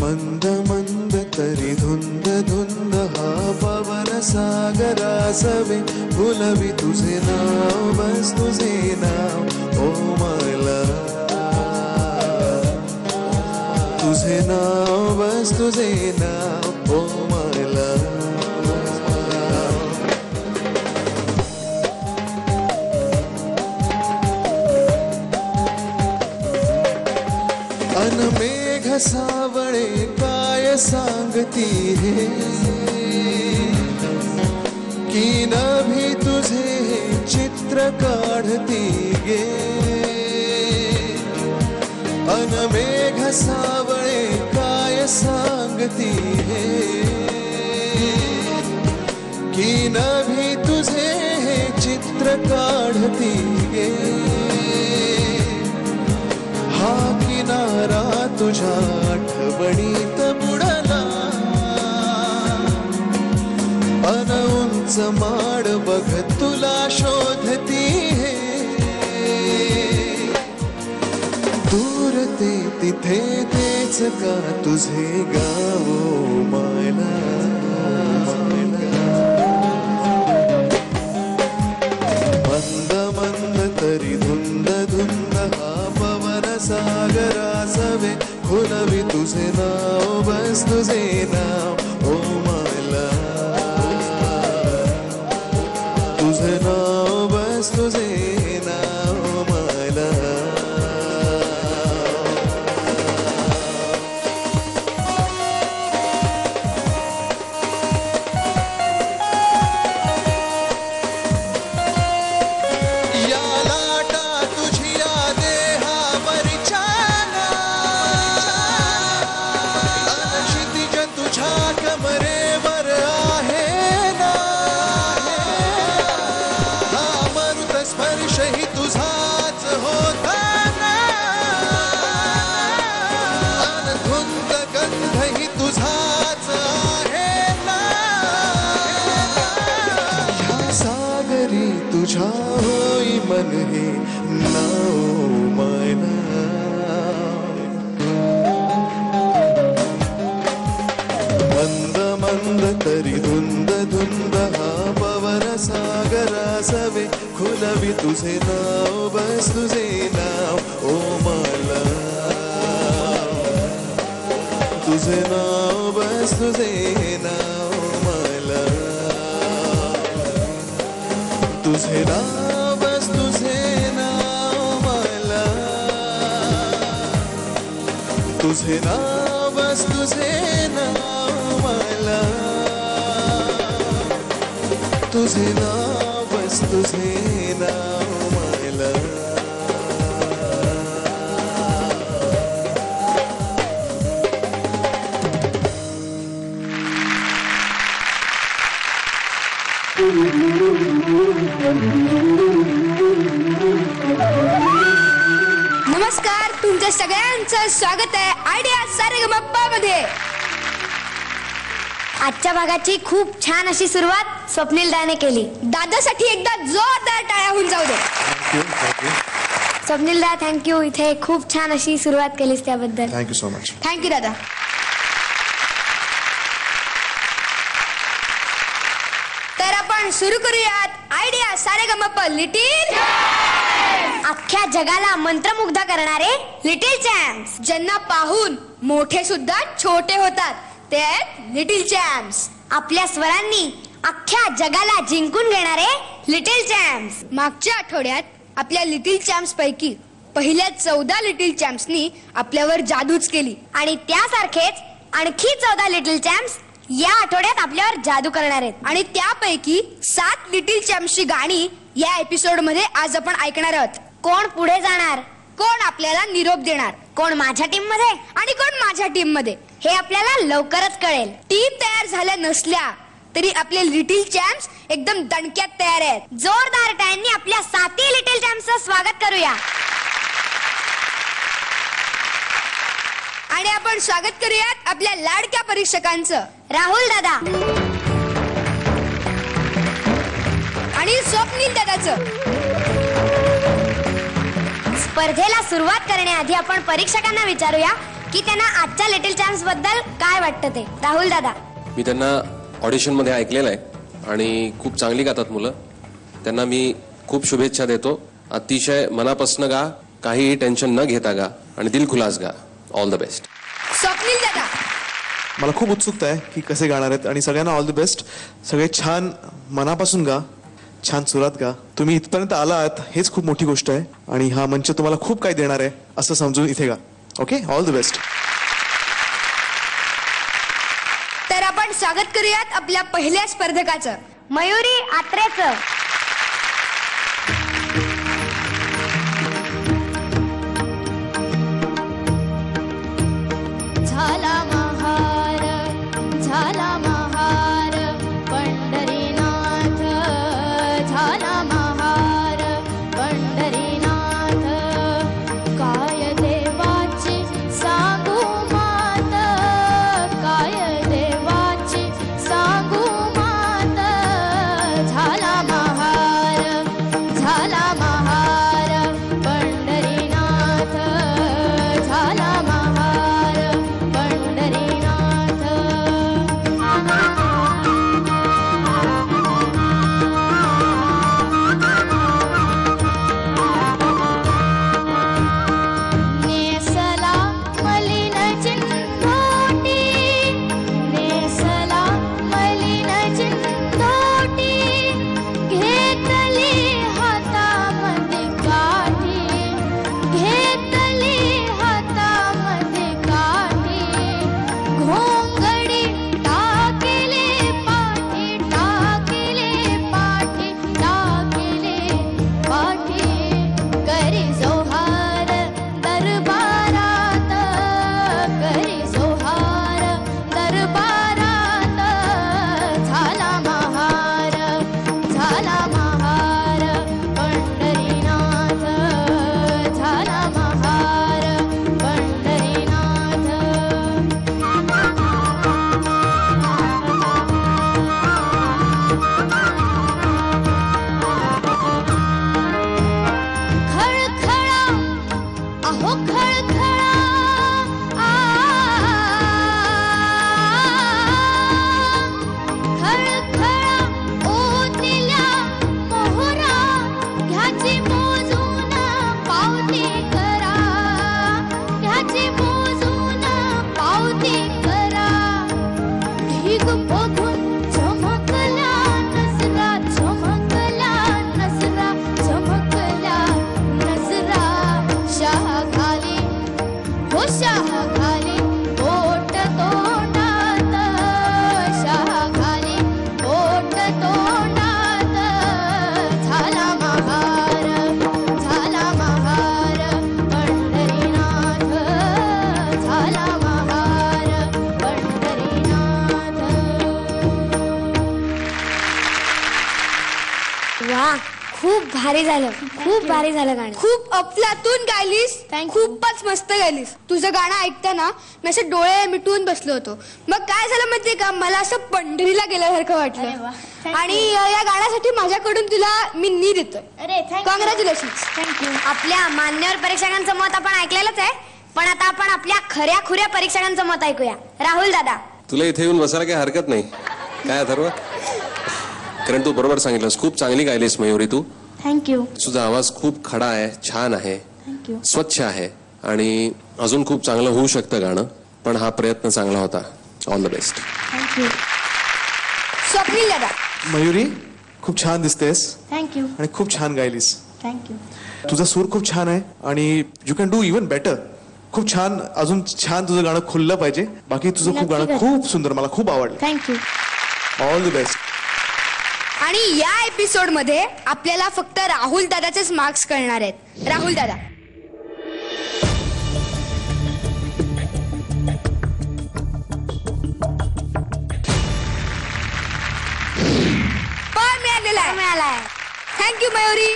मंद मंद तरी धुंद धुंद हा पवन सागरासवे फुलवी तुझे नाव बस तुझे नाव ओ मला तुझे नाव बस तुझे नाव ओ मला अनमेघ सावळे काय सांगती हे की नभी तुझे हे चित्र काढती गे अनमेघ सावळे काय सांगती हे की नभी तुझे हे चित्र काढती गे हा किनारा तुझ्या आठवणीत बुडला अन उंच माड बघ तुला शोधती हे दूर ते तिथे तेच का तुझे गाव मायला मंद मंद तरी धुंद धुंद हा पवन सागरासवे फुलवी तुझे नाव बस तुझे नाव ओ मला तुझे नाव बस तुझे नाव मला तुझा होई मन हे नाव मैना मंद मंद तरी धुंद धुंद हा पवन सागरासवे खुलवी तुझे नाव बस तुझे नाव ओ मला तुझे नाव बस तुझे नाव मला तुझे नाव बस तुझे नाव मला तुझे नाव बस तुझे नाव मला तुझे नाव बस तुझे नाव मला नमस्कार, तुमच्या सगळ्यांचं स्वागत आहे आयडिया सारेगमप्पा मध्ये. आजच्या भागाची खूप छान अशी सुरुवात स्वप्नील दाने केली. दादासाठी एकदा जोरदार टाळ्या होऊन जाऊ दे. स्वप्नील दा, थँक्यू. इथे खूप छान अशी सुरुवात केलीस त्याबद्दल थँक्यू सो मच. थँक्यू दादा. तर आपण सुरू करूयात आयडिया सारेगमप्पा लिटिल अख्ख्या जगाला मंत्रमुग्ध करणारे लिटिल चॅम्प्स, ज्यांना पाहून मोठे सुद्धा छोटे होतात, ते लिटिल चॅम्प्स. आपल्या स्वरांनी अख्ख्या जगाला जिंकून घेणारे लिटिल चॅम्प्स. मागच्या आठवड्यात आपल्या लिटिल चॅम्प्स पैकी पहिल्या 14 लिटिल चॅम्प्सनी आपल्यावर जादूच केली आणि त्यासारखेच आणखी 14 लिटिल चॅम्प्स या आठवड्यात आपल्यावर जादू करणार आहेत. आणि त्यापैकी 7 लिटिल चॅम्प्सची गाणी या एपिसोड मध्ये आज आपण ऐकणार आहोत. कोण पुढे जाणार, कोण आपल्याला निरोप देणार, कोण माझ्या टीम मध्ये आणि कोण माझ्या टीम मध्ये, हे आपल्याला लवकरच कळेल. टीम तयार झाल्या नसल्या तरी आपले लिटिल चॅम्प्स एकदम दणक्यात तयार आहेत. जोरदार टाळ्यांनी आपल्या 7 लिटिल चॅम्प्सचं स्वागत करूया. आणि आपण स्वागत करूयात आपल्या लाडक्या परीक्षकांचं. राहुल दादा, स्वप्नील दादाचं. स्पर्धेला सुरुवात करण्याआधी आपण परीक्षकांना विचारूया की त्यांना आजच्या लिटिल चॅम्प्स बद्दल काय वाटतं ते. राहुल दादा. मी त्यांना ऑडिशन मध्ये ऐकलेलं आहे आणि खूप चांगली गातात मुलं. त्यांना मी खूप शुभेच्छा देतो. अतिशय मनापासून गा, काहीही टेन्शन न घेता गा आणि दिलखुलास गा. All the best. स्वप्नील दादा. मला खूप उत्सुकता आहे की कसे गाणार आहेत आणि सगळ्यांना ऑल द बेस्ट. सगळे छान मनापासून गा, छान सुरात गा. तुम्ही इथपर्यंत आला आहात हेच खूप मोठी गोष्ट आहे आणि हा मंच तुम्हाला खूप काही देणार आहे असं समजून इथे गा. Okay, all the best. तर आपण स्वागत करूयात आपल्या पहिल्या स्पर्धकाचं, मयुरी आत्रेचं. झाला महार, झाला महार पंढरीनाथ, झाला महार पंढरीनाथ. काय देवाची सांगू मात, काय देवाची सांगू मात. झाला महार, झाला महार पंढरीनाथ, झाला महार पंढरीनाथ. नेसला मलिन चिंधोटी, नेसला मलिन चिंधोटी. घेतली हातामध्ये काठी, घेतली हातामध्ये काठी. घोंगडी टाकले पाठी, टाकले पाठी, टाकले पाठी. करी जोहार दरबारात, करी जोहार दरबारात. झाला महार, झाला महार पंढरीनाथ, झाला महार पंढरीनाथ. खळखळा अहो खळखळा, खळखळा ओतिल्या मोहरा. घ्याची मोजून पावती करा, घ्याची मोजून पावती करा. ढीग बघून चमकला नजरा, चमकला नजरा, चमकला नजरा. शाह घाली हो शाह घाली बोट तोंडात, शाह घाली बोट तोंडात. झाला महार, झाला महार पंढरीनाथ, झाला महार पंढरीनाथ. वा, खूप भारी झालं, खूप भारी झालं गाणं. खूप अफलातून गायलीस, खूपच मस्त गायलीस. तुझं गाणं ऐकताना मी असं डोळे मिटून बसलो होतो. मग काय झालं माहितीये का, मला असं पंढरीला गेल्यासारखं अरे वा, वाटलं. thank आणि या गाण्यासाठी माझ्याकडून तुला मी नी देतोय. अरे थँक्यू, कॉंग्रॅच्युलेशन. थँक्यू. आपल्या मान्यवर परीक्षकांचं मत आपण ऐकलेलंच आहे, पण आता आपण आपल्या खऱ्या खुऱ्या परीक्षकांचं मत ऐकूया. राहुल दादा. तुला इथे येऊन बसायला काही हरकत नाही काय अथर्व? कारण तू बरोबर सांगितलंस. खूप चांगली गायलीस मयुरी तू. थँक्यू, तुझा आवाज खूप खडा आहे, छान आहे, थँक्यू. स्वच्छ आहे आणि अजून खूप चांगलं होऊ शकतं गाणं. पण हा प्रयत्न चांगला होता. All the best. Thank you, Swapnil दादा. मयुरी, खूप छान दिसतेस थँक्यू, आणि खूप छान गायलीस. थँक्यू. तुझा सूर खूप छान आहे आणि you can do even better. खूप छान, अजून छान तुझं गाणं खुललं पाहिजे. बाकी तुझं खूप गाणं खूप सुंदर, मला खूप आवडलं. थँक्यू. All the best. आणि या एपिसोड मध्ये आपल्याला फक्त राहुल दादाचेच मार्क्स कळणार आहेत. राहुल दादा. मिळालाय. थँक्यू मयुरी.